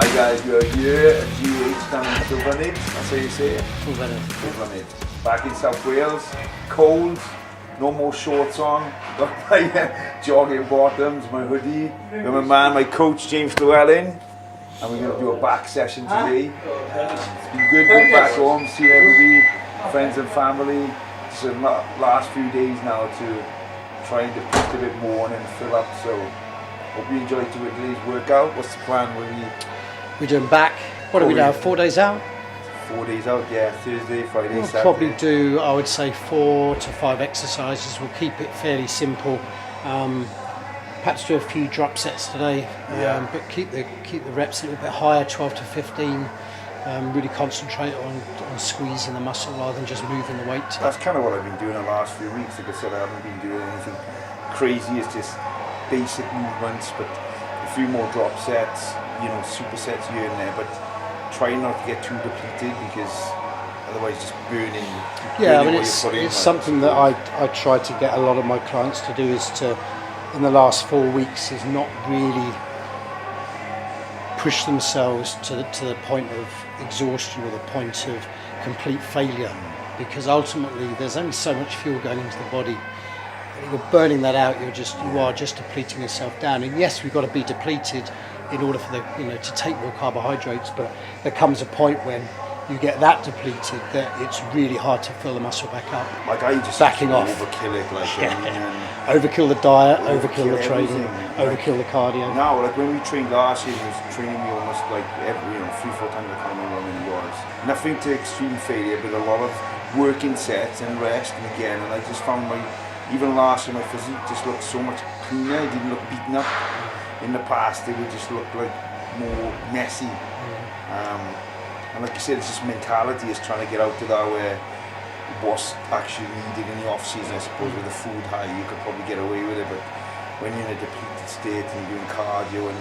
Hi guys, we are here at GH down in Llwellin. That's how you say it? Llwellin. Back in South Wales. Cold, no more shorts on. Got my jogging bottoms, my hoodie. Got my man, my coach James Llwellin. And we're going to do a back session today. It's been good going back home, seeing everybody, friends and family. Just the last few days now to try and deplete a bit more and then fill up. So hope you enjoyed today's workout. What's the plan? We're doing back. What are we now? 4 days out? 4 days out, yeah. Thursday, Friday, We'll Saturday. probably do, I would say, 4 to 5 exercises. We'll keep it fairly simple. Perhaps do a few drop sets today, but keep the reps a little bit higher, 12 to 15. Really concentrate on squeezing the muscle rather than just moving the weight. That's kind of what I've been doing the last few weeks. Like I said, I haven't been doing anything crazy. It's just basic movements, but a few more drop sets, supersets here and there, but trying not to get too depleted because otherwise just burning. Yeah, I mean it's something that I try to get a lot of my clients to do is to, in the last 4 weeks, is not really push themselves to the point of exhaustion or the point of complete failure, because ultimately there's only so much fuel going into the body. You're burning that out. You are just depleting yourself down. And yes, we've got to be depleted in order for to take more carbohydrates. But there comes a point when you get that depleted that it's really hard to fill the muscle back up. Like I just backing off, overkill it, overkill the diet, overkill the training, overkill the cardio. No, like when we trained last year, he was training me almost like every 3-4 times. I can't remember how many it was. Nothing to extreme failure, but a lot of working sets and rest and again. And I just found even last year, my physique just looked so much cleaner. It didn't look beaten up. In the past, it would just look like more messy. And like you said, it's just mentality is trying to get out to that where what's actually needed in the off season. I suppose with the food high, you could probably get away with it, but when you're in a depleted state and you're doing cardio and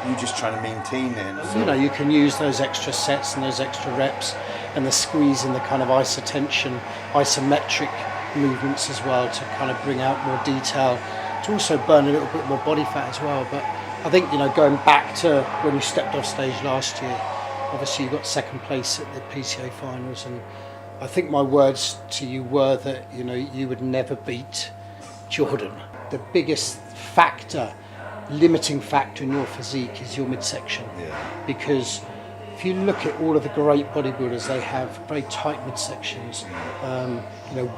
you're just trying to maintain then. So. You can use those extra sets and those extra reps and the squeeze and the kind of isotension, isometric movements as well to kind of bring out more detail, to also burn a little bit more body fat as well. But I think going back to when you stepped off stage last year, obviously you got second place at the PCA Finals, and I think my words to you were that you would never beat Jordan. The biggest limiting factor in your physique is your midsection, because if you look at all of the great bodybuilders, they have very tight midsections.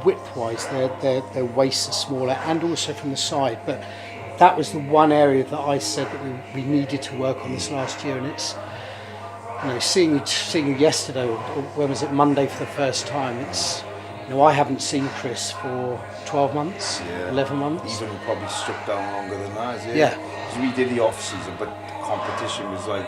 Width-wise, their waists are smaller, and also from the side. But that was the one area that I said that we needed to work on this last year, and it's seeing you yesterday, or when was it, Monday for the first time. It's I haven't seen Chris for 12 months, 11 months. Even probably stripped down longer than that, is it? Yeah. Because we did the off season, but the competition was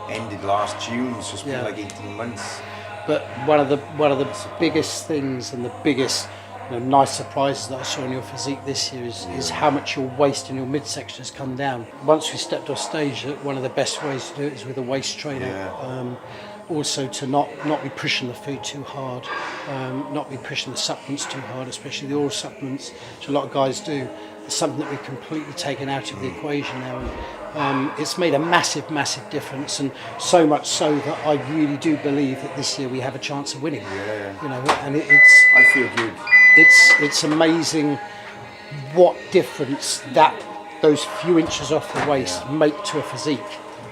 ended last June. It's just been 18 months. But one of the biggest things and the biggest nice surprises that I saw in your physique this year is how much your waist and your midsection has come down. Once we stepped off stage, one of the best ways to do it is with a waist trainer. Yeah. Also to not be pushing the food too hard, not be pushing the supplements too hard, especially the oral supplements, which a lot of guys do. It's something that we've completely taken out of the equation now. And, it's made a massive difference, and so much so that I really do believe that this year we have a chance of winning. And it's. I feel good. It's amazing what difference those few inches off the waist make to a physique.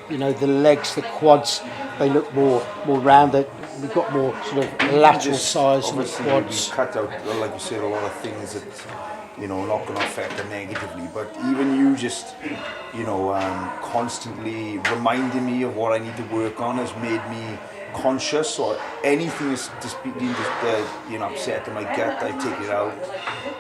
The legs, the quads, they look more rounded. We've got more sort of lateral size in the quads. We've cut out, like you said, a lot of things that not going to affect them negatively. But even you just constantly reminding me of what I need to work on has made me conscious, or anything is just being upset in my gut, I take it out.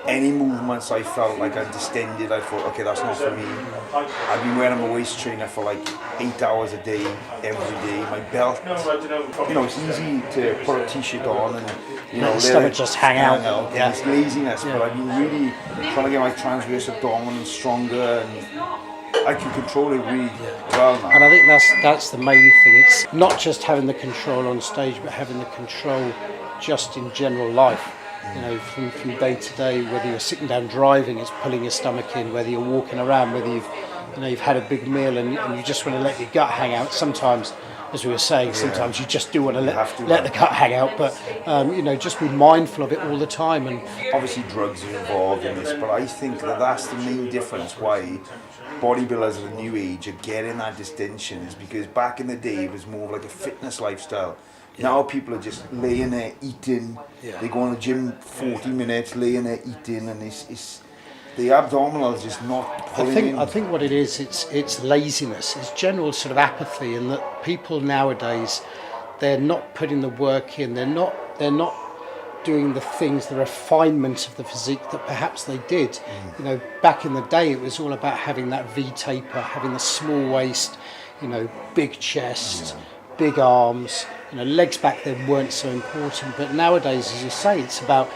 Any movements I felt like I distended, I thought, okay, that's not for me. I've been wearing my waist trainer for 8 hours a day, every day. My belt, it's easy to put a t-shirt on and let the stomach just hang out. Yeah. It's laziness, but I've been really trying to get my transverse abdomen stronger, and I can control it really well now. And I think that's the main thing. It's not just having the control on stage, but having the control just in general life. From day to day, whether you're sitting down driving, it's pulling your stomach in, whether you're walking around, whether you've had a big meal and you just want to let your gut hang out. Sometimes as we were saying, sometimes you just do want to have to, let the cut hang out, but just be mindful of it all the time. And obviously drugs are involved in this, but I think that's the main difference why bodybuilders of the new age are getting that distinction, is because back in the day it was more like a fitness lifestyle. Now people are just laying there eating. They go on the gym 40 minutes, laying there eating, and it's the abdominals just not pulling in. I think what it is, it's laziness, it's general sort of apathy, and that people nowadays, they're not putting the work in, they're not doing the things, the refinement of the physique that perhaps they did. Back in the day it was all about having that V taper, having the small waist, big chest, big arms, legs back then weren't so important, but nowadays, as you say, it's about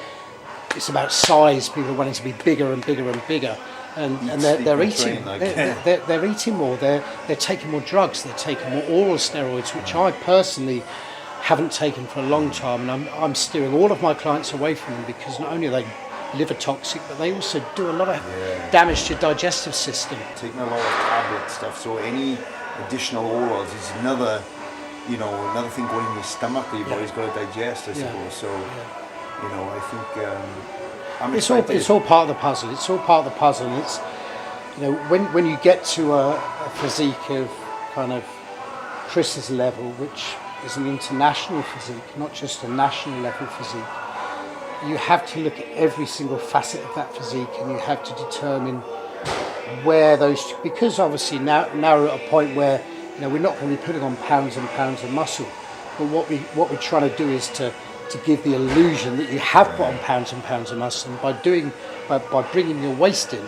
size. People are wanting to be bigger and bigger and bigger, and they're eating. They're eating more. They're taking more drugs. They're taking more oral steroids, which I personally haven't taken for a long time, and I'm steering all of my clients away from them, because not only are they liver toxic, but they also do a lot of damage to your digestive system. Taking a lot of tablet stuff, so any additional orals is another thing going in your stomach that your body's got to digest, I suppose. So. I think I'm excited. It's all part of the puzzle. It's all part of the puzzle. And it's when you get to a physique of kind of Chris's level, which is an international physique, not just a national level physique, you have to look at every single facet of that physique, and you have to determine where those, because obviously now we're at a point where we're not going to be putting on pounds and pounds of muscle, but what we're trying to do is to give the illusion that you have put on pounds and pounds of muscle, and by bringing your waist in,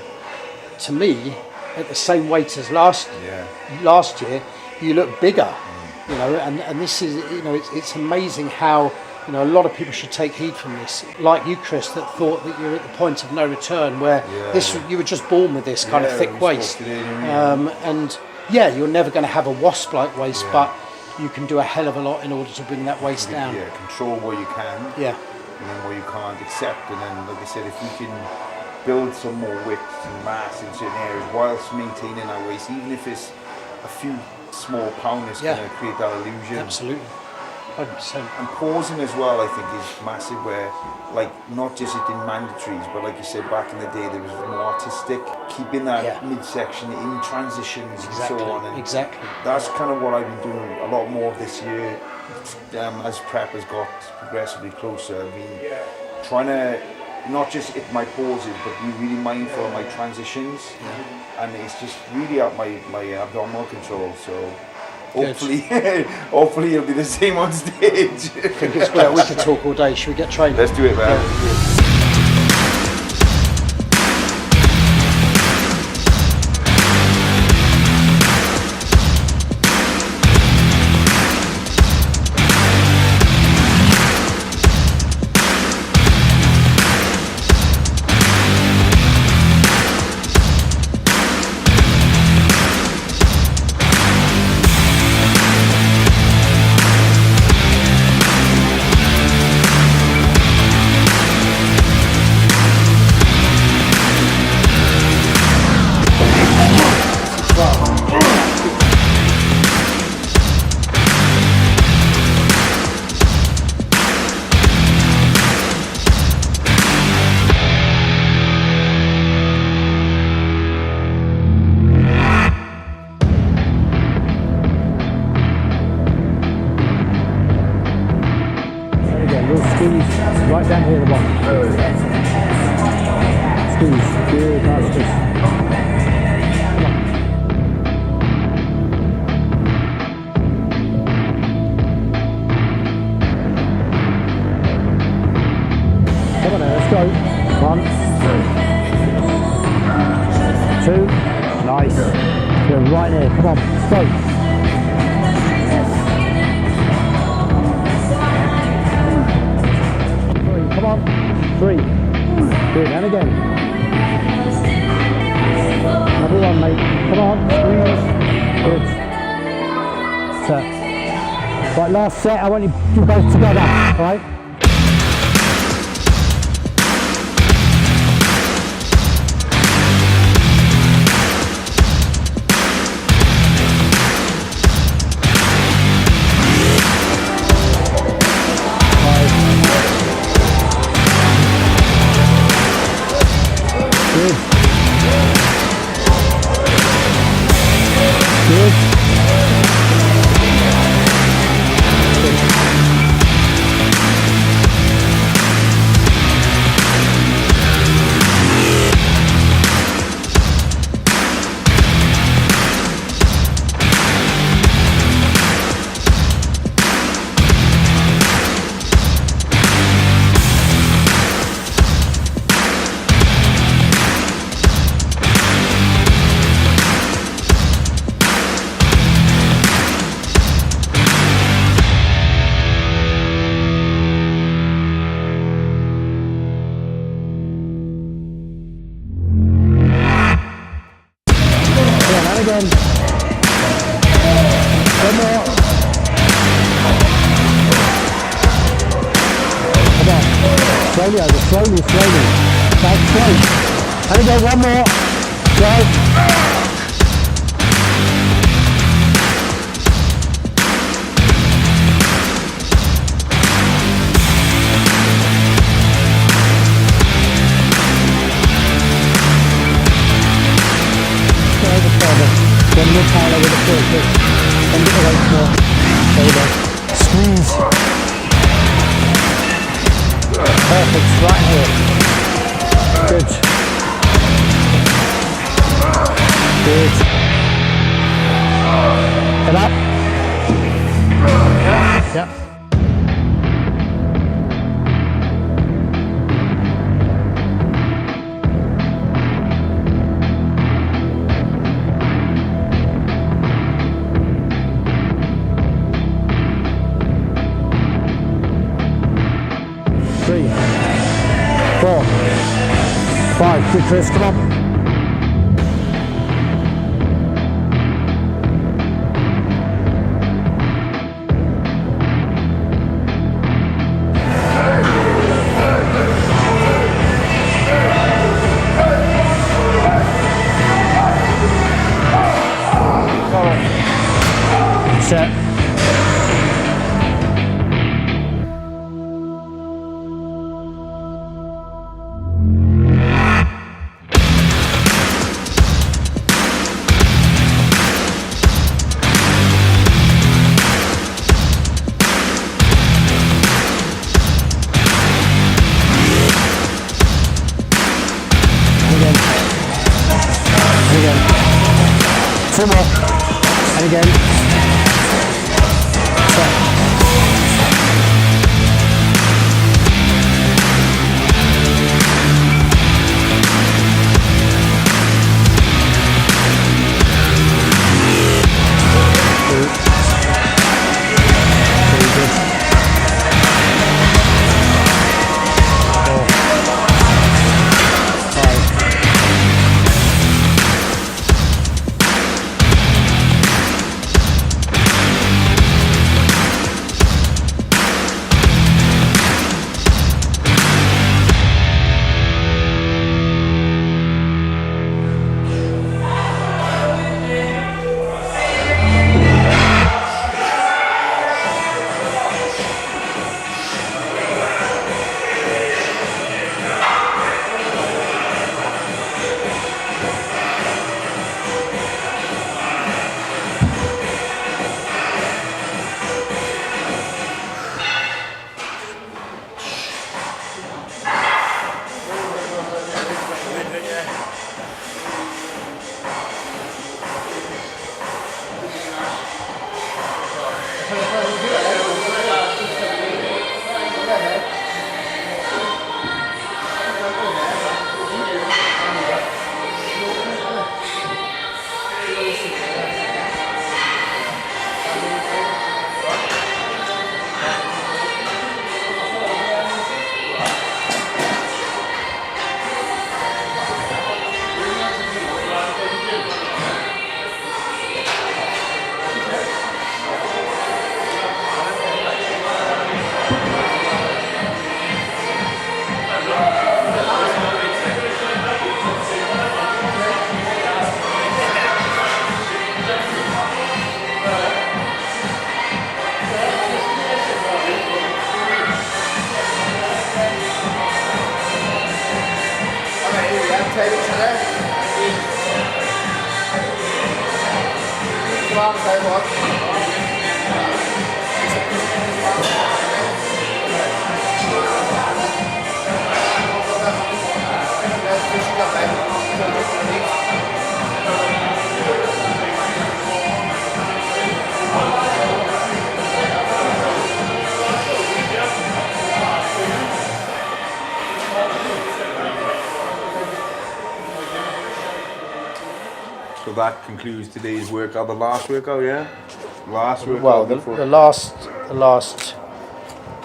to me, at the same weight as last year, you look bigger. And this is it's amazing how a lot of people should take heed from this. Like you, Chris, that thought that you're at the point of no return, where you were just born with this kind of thick waist, and you're never going to have a wasp-like waist, but you can do a hell of a lot in order to bring that waist down. Control what you can, and then what you can't accept. And then, like I said, if we can build some more width and mass in certain areas whilst maintaining our waist, even if it's a few small pounds, it's going to create that illusion. Absolutely. 100%. And pausing as well, I think, is massive, where, like, not just it in mandatories, but like you said, back in the day, there was more artistic, keeping that midsection in transitions and so on. And that's kind of what I've been doing a lot more this year, as prep has got progressively closer. I've been trying to not just hit my pauses, but be really mindful of my transitions, and it's just really out my abdominal control. So. Hopefully it'll be the same on stage. Well, we could talk all day. Should we get training? Let's do it, man. Right down here at the bottom. Squeeze. Good, nice squeeze. Come on now, let's go. 1, 2, nice. Go right there, come on, let's go. Come on, 3. Good, and again. Another one, mate. Come on, squeeze. Good. Set. Right, last set. I want you to do both together, right? again. One more. Come on. Slowly over, slowly. Back straight. And again, one more. Go. Then mid power with the foot kick. Then get the weight more. There we go. Squeeze. Perfect. Right here. Good. Good. Get up. Yep. 3, 4, 5. Good, Chris. Come on. Set. Two more. And again. Set. So that concludes today's workout. The last workout, yeah? Last workout. Well, before. the last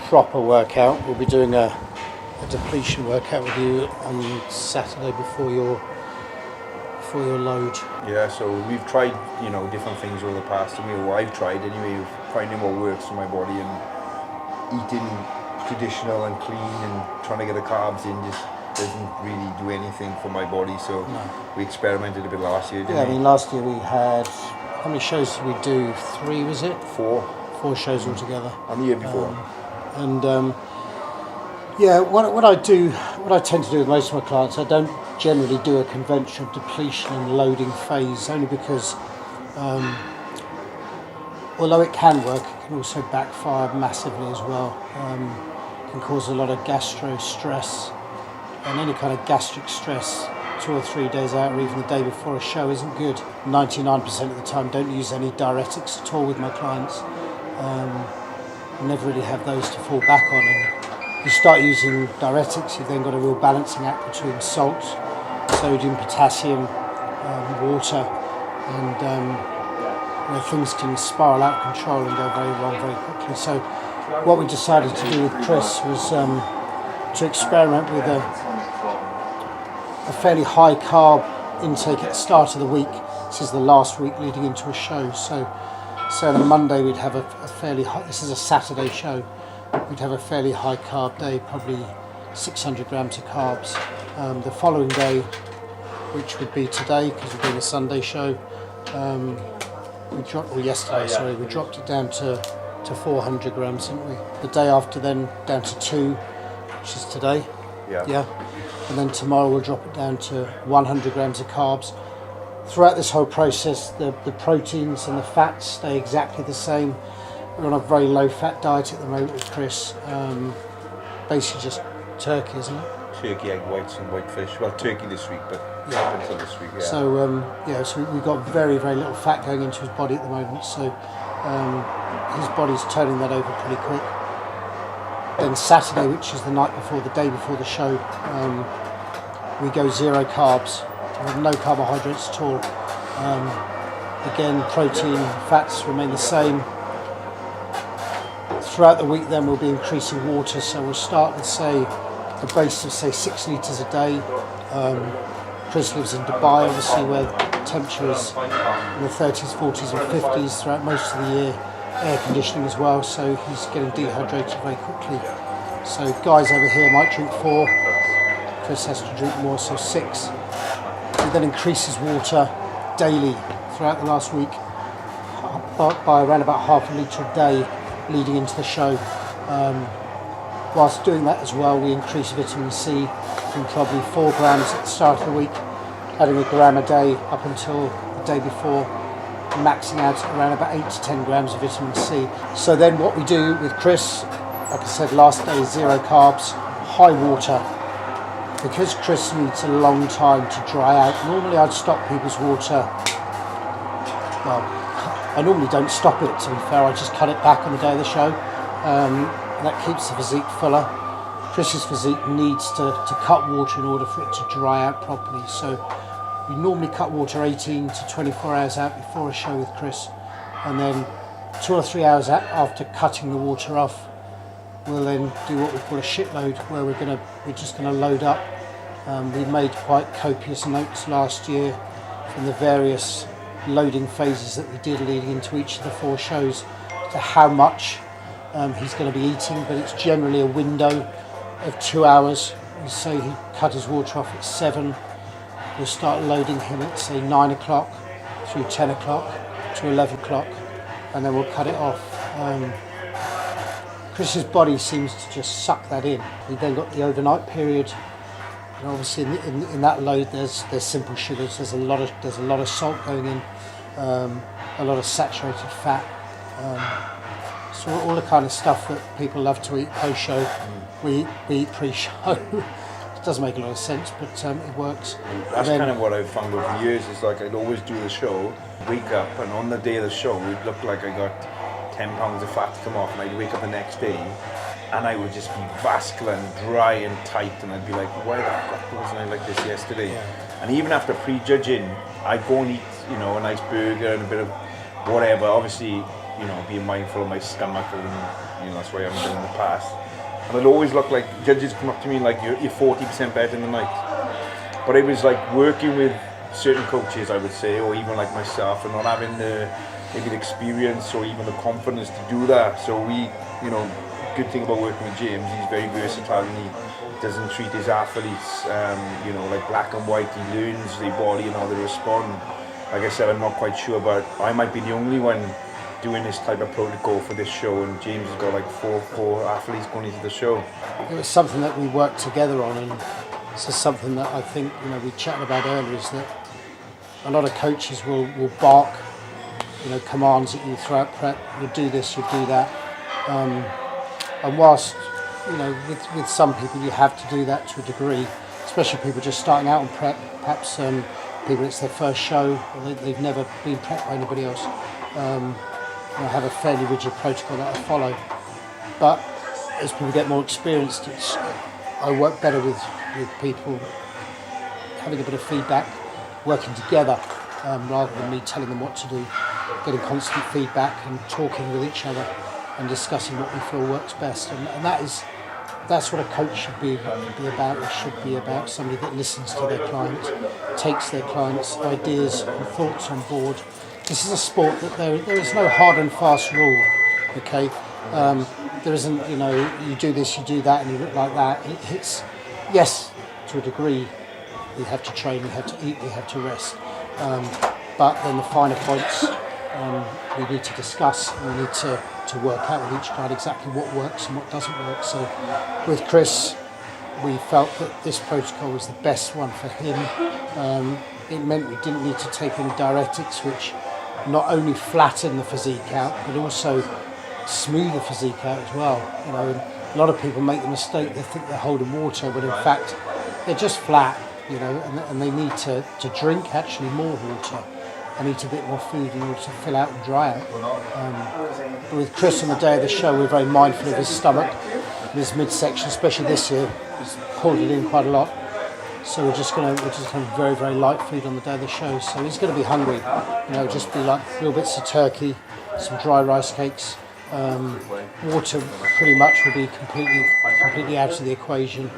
proper workout, we'll be doing a depletion workout with you on Saturday before your for your load. Yeah, so we've tried, you know, different things over the past, and I've tried anyway, of finding what works for my body, and eating traditional and clean and trying to get the carbs in just doesn't really do anything for my body. So we experimented a bit last year, didn't we? I mean, last year we had, how many shows did we do? 3, was it? 4. 4 shows altogether. And the year before. What I tend to do with most of my clients, I don't generally do a conventional depletion and loading phase, only because although it can work, it can also backfire massively as well. It can cause a lot of gastro stress, and any kind of gastric stress 2 or 3 days out, or even the day before a show, isn't good. 99% of the time, don't use any diuretics at all with my clients. Never really have those to fall back on. And you start using diuretics, you've then got a real balancing act between salt, sodium, potassium, water, and things can spiral out of control and go very wrong very quickly. So what we decided to do with Chris was to experiment with a fairly high carb intake at the start of the week. This is the last week leading into a show. So on a Monday we'd have a fairly high, this is a Saturday show, we'd have a fairly high carb day, probably 600 grams of carbs. The following day, which would be today because we're doing a Sunday show, we dropped it down to 400 grams, didn't we? The day after then down to 2, which is today. Yeah. And then tomorrow we'll drop it down to 100 grams of carbs. Throughout this whole process, the proteins and the fats stay exactly the same. We're on a very low fat diet at the moment with Chris. Basically just turkey, isn't it? Turkey, egg whites and white fish. Well, turkey this week, but up until this week, yeah. So we've got very, very little fat going into his body at the moment. So his body's turning that over pretty quick. Then Saturday, which is the night before, the day before the show, we go 0 carbs. We have no carbohydrates at all. Again, protein, fats remain the same. Throughout the week then we'll be increasing water, so we'll start with, say, the base of, say, 6 litres a day. Chris lives in Dubai, obviously, where the temperature is in the 30s, 40s and 50s throughout most of the year. Air conditioning as well, so he's getting dehydrated very quickly. So guys over here might drink 4, Chris has to drink more, so 6. He then increases water daily throughout the last week by around about half a litre a day leading into the show. Whilst doing that as well, we increase vitamin C from probably 4 grams at the start of the week, adding 1 gram a day up until the day before, maxing out at around about 8 to 10 grams of vitamin C. So then what we do with Chris, like I said, last day, 0 carbs, high water. Because Chris needs a long time to dry out, normally I'd stop people's water. Well, I normally don't stop it, to be fair, I just cut it back on the day of the show. That keeps the physique fuller. Chris's physique needs to cut water in order for it to dry out properly. So we normally cut water 18 to 24 hours out before a show with Chris, and then 2 or 3 hours out after cutting the water off, we'll then do what we call a shit load, where we're just gonna load up. We made quite copious notes last year from the various loading phases that we did leading into each of the 4 shows to how much he's going to be eating, but it's generally a window of 2 hours. We say he cut his water off at 7. We'll start loading him at, say, 9 o'clock through 10 o'clock to 11 o'clock, and then we'll cut it off. Chris's body seems to just suck that in. We've then got the overnight period, and obviously in that load there's simple sugars. There's a lot of salt going in, a lot of saturated fat. So all the kind of stuff that people love to eat post-show, we eat pre-show. It doesn't make a lot of sense, but it works. That's kind of what I've found over the years, is like I'd always do the show, wake up, and on the day of the show it looked like I got 10 pounds of fat to come off, and I'd wake up the next day and I would just be vascular and dry and tight, and I'd be like, why the fuck wasn't I like this yesterday? Yeah. And even after pre-judging, I'd go and eat, you know, a nice burger and a bit of whatever, obviously, you know, being mindful of my stomach, and, you know, that's why I haven't done in the past. And I'd always look like, judges come up to me like, you're 40% better in the night. But I was like working with certain coaches, I would say, or even like myself, are not having maybe the experience or even the confidence to do that. So we, good thing about working with James, he's very versatile and he doesn't treat his athletes, like black and white. He learns their body and how they respond. Like I said, I'm not quite sure, but I might be the only one doing this type of protocol for this show, and James has got like four athletes going into the show. It was something that we worked together on, and this is something that I think we chatted about earlier, is that a lot of coaches will bark commands at you throughout prep. You'll do this, you'll do that, and whilst with some people you have to do that to a degree, especially people just starting out on prep, perhaps people it's their first show, or they've never been prepped by anybody else. I have a fairly rigid protocol that I follow, but as people get more experienced, I work better with people having a bit of feedback, working together, rather than me telling them what to do, getting constant feedback and talking with each other and discussing what we feel works best. And that's what a coach should be about. It should be about somebody that listens to their clients, takes their clients' ideas and thoughts on board. This is a sport that there is no hard and fast rule, okay? There isn't, you do this, you do that, and you look like that. It's, yes, to a degree, we have to train, we have to eat, we have to rest. But then the finer points, we need to discuss, and we need to work out with each guy exactly what works and what doesn't work. So with Chris, we felt that this protocol was the best one for him. It meant we didn't need to take any diuretics, which not only flatten the physique out, but also smooth the physique out as well. A lot of people make the mistake, they think they're holding water, but in fact, they're just flat, and they need to drink actually more water and eat a bit more food in order to fill out and dry out. But with Chris on the day of the show, we're very mindful of his stomach and his midsection, especially this year. He's pulled it in quite a lot. So we're just going to very, very light food on the day of the show. So he's going to be hungry. Just be like little bits of turkey, some dry rice cakes. Water pretty much will be completely out of the equation.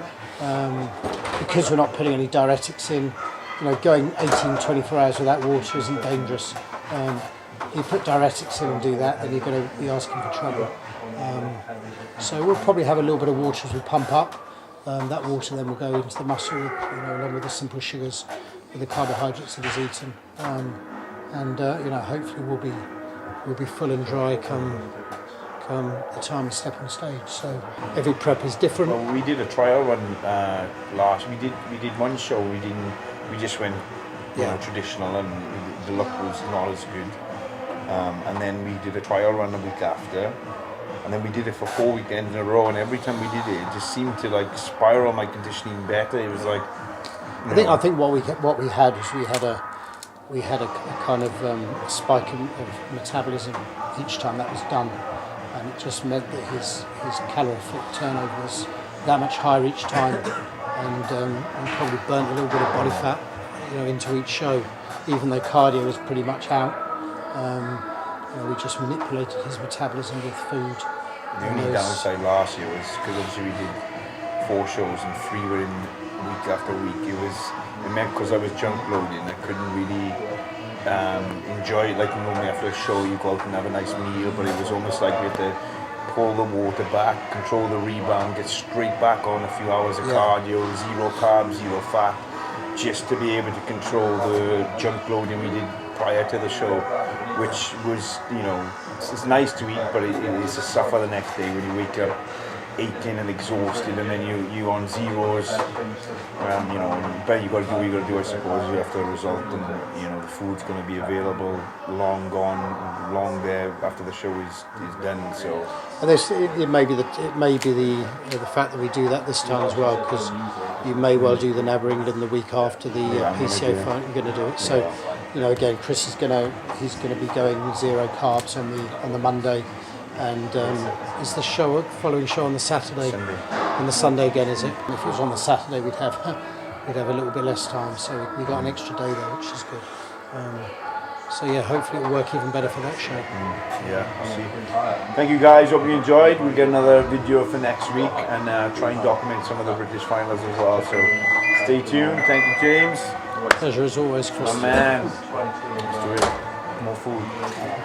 Because we're not putting any diuretics in, going 18, 24 hours without water isn't dangerous. You put diuretics in and do that, then you're going to be asking for trouble. So we'll probably have a little bit of water as we pump up. That water then will go into the muscle, along with the simple sugars, with the carbohydrates that is eaten, and hopefully we'll be full and dry come the time we step on stage. So every prep is different. Well, we did a trial run last. We did one show. We just went traditional, and the look was not as good. And then we did a trial run the week after. And then we did it for 4 weekends in a row, and every time we did it, it just seemed to spiral my conditioning better. It was like, I think what we had was we had a kind of spike of metabolism each time that was done, and it just meant that his calorific turnover was that much higher each time, and probably burnt a little bit of body fat, into each show, even though cardio was pretty much out. We just manipulated his metabolism with food. The only downside last year was because obviously we did 4 shows and 3 were in week after week. It meant because I was junk loading, I couldn't really enjoy it. Like normally after a show you go out and have a nice meal, but it was almost like we had to pull the water back, control the rebound, get straight back on a few hours of cardio, 0 carbs, 0 fat, just to be able to control the junk loading we did prior to the show, which was, it's nice to eat, but it is to suffer the next day when you wake up aching and exhausted, and then you on zeros. But you got to do what you got to do, I suppose. You have to result, and the food's going to be available, long gone, long there after the show is done. So and it may be the fact that we do that this time as well, because you may well do the NABBA England the week after the PCA final. You're going to do it. So again, Chris is going to be going 0 carbs on the Monday. And is the following show on the Saturday? On the Sunday again, is it? And if it was on the Saturday, we'd have a little bit less time. So we got an extra day there, which is good. Hopefully it'll work even better for that show. I'll see. Thank you guys. Hope you enjoyed. We'll get another video for next week and try and document some of the British finals as well. So stay tuned. Thank you, James. Pleasure as always, Chris. Man. Let's do it. More food.